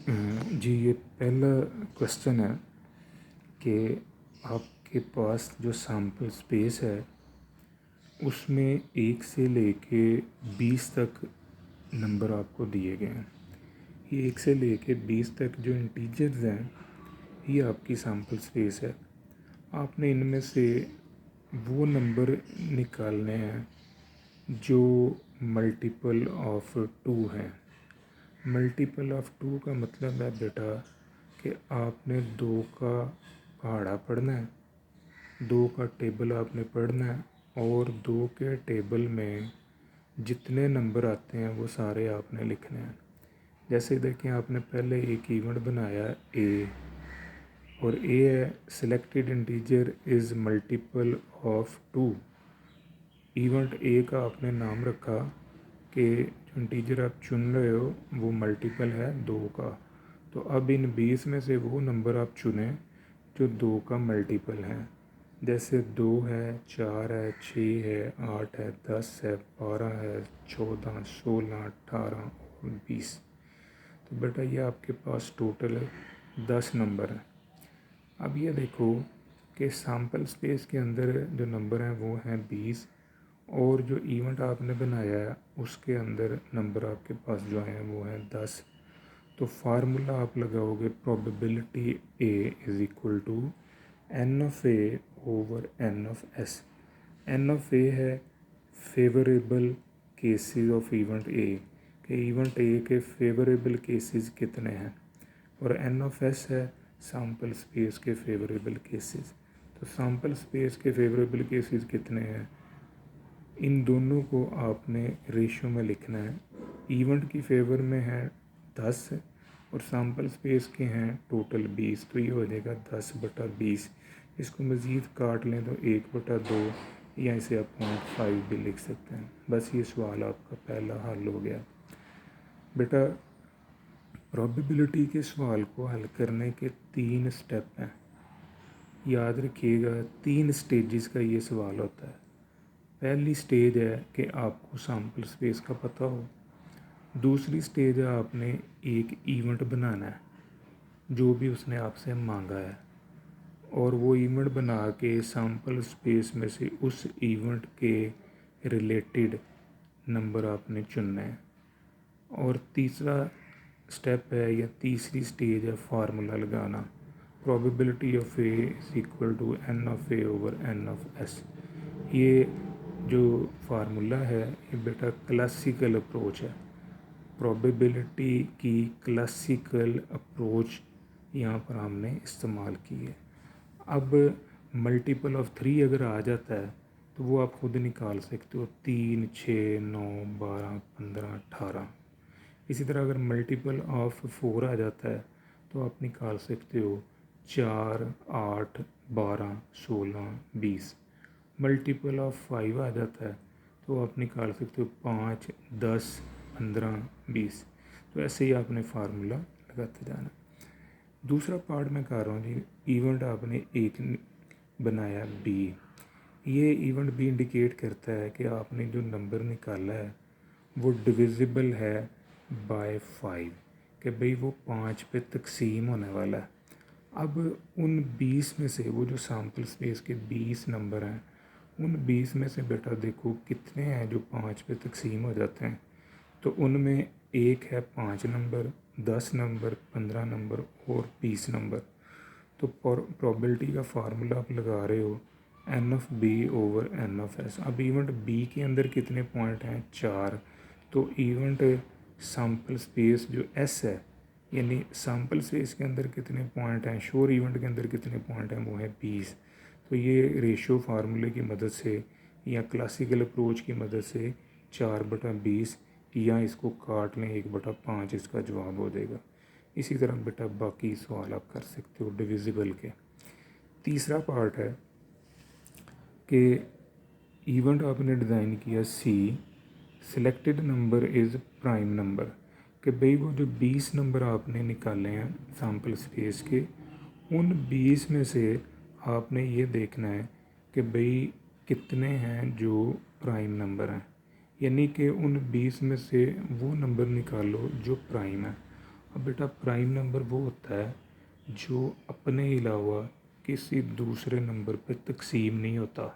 जी, ये पहला क्वेश्चन है कि आपके पास जो सैम्पल स्पेस है उसमें 1 से लेके 20 तक नंबर आपको दिए गए हैं। ये 1 से लेके 20 तक जो इंटीजर्स हैं ये आपकी सैम्पल स्पेस है। आपने इनमें से वो नंबर निकालने हैं जो मल्टीपल ऑफ 2 हैं। मल्टीपल ऑफ 2 का मतलब है बेटा कि आपने 2 का पहाड़ा पढ़ना है, 2 का टेबल आपने पढ़ना है और 2 के टेबल में जितने नंबर आते हैं वो सारे आपने लिखने हैं। जैसे देखें, आपने पहले एक इवेंट बनाया ए, और ए है selected integer is multiple of 2। Event A का आपने नाम रखा कि जो इंटीजर आप चुन रहे हो वो मल्टीपल है 2 का। तो अब इन 20 में से वो नंबर आप चुनें जो 2 का मल्टीपल है। जैसे 2 है, 4 है, 6 है, 8 है, 10 है, 12 है, 14, 16, 18 और 20। तो बेटा ये आपके पास टोटल 10 नंबर हैं। अब ये देखो कि सैम्पल स्पेस के अंदर जो नंबर हैं वो हैं 20, और जो इवेंट आपने बनाया है उसके अंदर नंबर आपके पास जो हैं वो हैं 10। तो फार्मूला आप लगाओगे probability A is equal to N of A over N of S. N of A है favourable cases of event A, कि इवेंट ए के फेवरेबल केसेस कितने हैं, और एन ऑफ एस है सैम्पल स्पेस के फेवरेबल केसेस। तो sample space के फेवरेबल केसेस कितने हैं, इन दोनों को आपने रेशियो में लिखना है। इवेंट की फेवर में है 10 और सैम्पल स्पेस के हैं टोटल 20, तो ये हो जाएगा 10/20। इसको मज़ीद काट लें तो 1/2, या इसे आप 0.5 भी लिख सकते हैं। बस ये सवाल आपका पहला हल हो गया। बेटा प्रोबेबिलिटी के सवाल को हल करने के 3 स्टेप हैं। याद रखिएगा 3 स्टेजेस का ये सवाल होता है। पहली स्टेज है कि आपको सैम्पल स्पेस का पता हो। दूसरी स्टेज है आपने एक इवेंट बनाना है जो भी उसने आपसे मांगा है, और वो इवेंट बना के सैम्पल स्पेस में से उस इवेंट के रिलेटेड नंबर आपने चुनना है। और तीसरा स्टेप है या तीसरी स्टेज है फार्मूला लगाना, probability of A is equal to N of A over N of S. ये जो फार्मूला है ये बेटा क्लासिकल अप्रोच है। प्रोबेबिलिटी की क्लासिकल अप्रोच यहाँ पर हमने इस्तेमाल की है। अब मल्टीपल ऑफ 3 अगर आ जाता है तो वो आप खुद निकाल सकते हो, 3, 6, 9, 12, 15, 18। इसी तरह अगर मल्टीपल ऑफ 4 आ जाता है तो आप निकाल सकते हो 4, 8, 12, 16, 20। मल्टीपल ऑफ 5 आ जाता है तो आप निकाल सकते हो 5, 10, 15, 20। तो ऐसे ही आपने फार्मूला लगाते जाना। दूसरा पार्ट मैं कर रहा हूँ जी, इवेंट आपने एक बनाया बी। ये इवेंट भी इंडिकेट करता है कि आपने जो नंबर निकाला है वो डिविजिबल है बाय 5, कि भाई वो 5 पे तकसीम होने वाला है। अब उन 20 में से वो जो सैम्पल स्पेस के 20 नंबर हैं, उन 20 में से बेटा देखो कितने हैं जो 5 पे तकसीम हो जाते हैं। तो उनमें एक है 5 नंबर, 10 नंबर, 15 नंबर और 20 नंबर। तो प्रोबेबिलिटी का फार्मूला आप लगा रहे हो N of B over N of S. अब इवेंट बी के अंदर कितने पॉइंट हैं, 4। तो इवेंट सैम्पल स्पेस जो एस है, यानी सैम्पल स्पेस के अंदर कितने पॉइंट हैं, श्योर इवेंट के अंदर कितने पॉइंट हैं, वो है 20। तो ये रेशियो फार्मूले की मदद से या क्लासिकल अप्रोच की मदद से 4/20, या इसको काट लें 1/5, इसका जवाब हो जाएगा। इसी तरह बेटा बाकी सवाल आप कर सकते हो डिविजिबल के। तीसरा पार्ट है कि इवेंट आपने डिज़ाइन किया C, selected number is prime number, कि भाई वो जो 20 नंबर आपने निकाले हैं सैम्पल स्पेस के, उन 20 में से आपने ये देखना है कि भाई कितने हैं जो प्राइम नंबर हैं, यानी कि उन 20 में से वो नंबर निकालो जो प्राइम है। अब बेटा प्राइम नंबर वो होता है जो अपने अलावा किसी दूसरे नंबर पे तकसीम नहीं होता।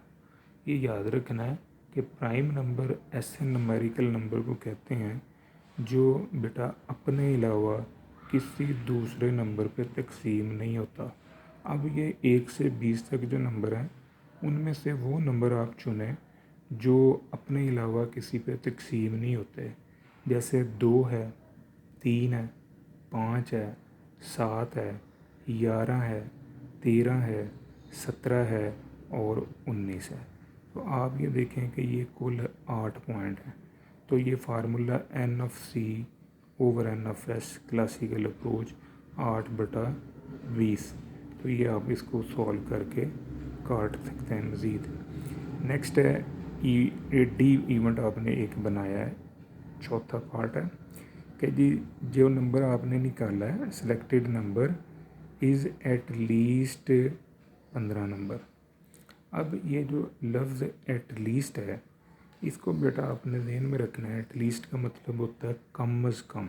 ये याद रखना है कि प्राइम नंबर ऐसे न्यूमेरिकल नंबर को कहते हैं जो बेटा अपने अलावा किसी दूसरे नंबर पे तकसीम नहीं होता। अब ये 1 से 20 तक जो नंबर हैं उनमें से वो नंबर आप चुनें जो अपने अलावा किसी पे तकसीम नहीं होते। जैसे 2 है, 3 है, 5 है, 7 है, 11 है, 13 है, 17 है और 19 है। तो आप ये देखें कि ये कुल 8 पॉइंट हैं। तो ये फार्मूला N/C/N/S क्लासिकल अप्रोच 8/20। तो ये आप इसको सॉल्व करके काट सकते हैं मज़ीद। नेक्स्ट है डी इवेंट आपने एक बनाया है, चौथा पार्ट है कि जी जो नंबर आपने निकाला है selected number is at least 15 number. अब ये जो लफ्ज़ एट लीस्ट है इसको बेटा आपने ध्यान में रखना है। एट लीस्ट का मतलब होता है कम अज़ कम।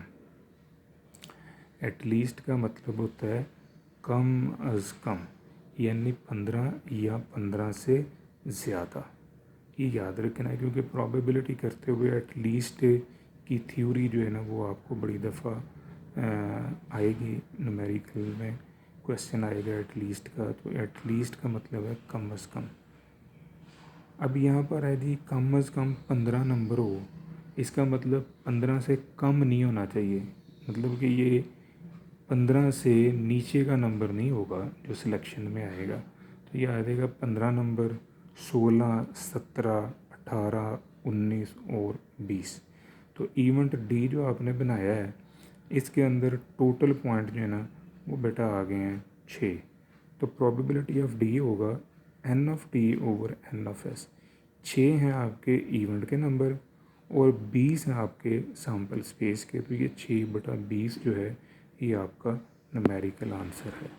एट लीस्ट का मतलब होता है कम अज़ कम, यानी 15 या 15 से ज़्यादा। ये याद रखना है क्योंकि प्रोबेबिलिटी करते हुए एट लीस्ट की थ्योरी जो है ना वो आपको बड़ी दफ़ा आएगी, न्यूमेरिकल में क्वेश्चन आएगा एट लीस्ट का। तो एट लीस्ट का मतलब है कम अज़ कम। अब यहाँ पर है जी कम अज़ कम 15 नंबर हो, इसका मतलब 15 से कम नहीं होना चाहिए। मतलब कि ये 15 से नीचे का नंबर नहीं होगा जो सिलेक्शन में आएगा। तो ये आएगा 15 नंबर, 16, 17, 18, 19 और 20। तो इवेंट डी जो आपने बनाया है इसके अंदर टोटल पॉइंट जो है ना वो बेटा आ गए हैं 6। तो प्रोबेबिलिटी ऑफ डी होगा N/D/N/S। 6 हैं आपके इवेंट के नंबर और 20 हैं आपके सैम्पल स्पेस के। तो ये 6/20 जो है ये आपका न्यूमेरिकल आंसर है।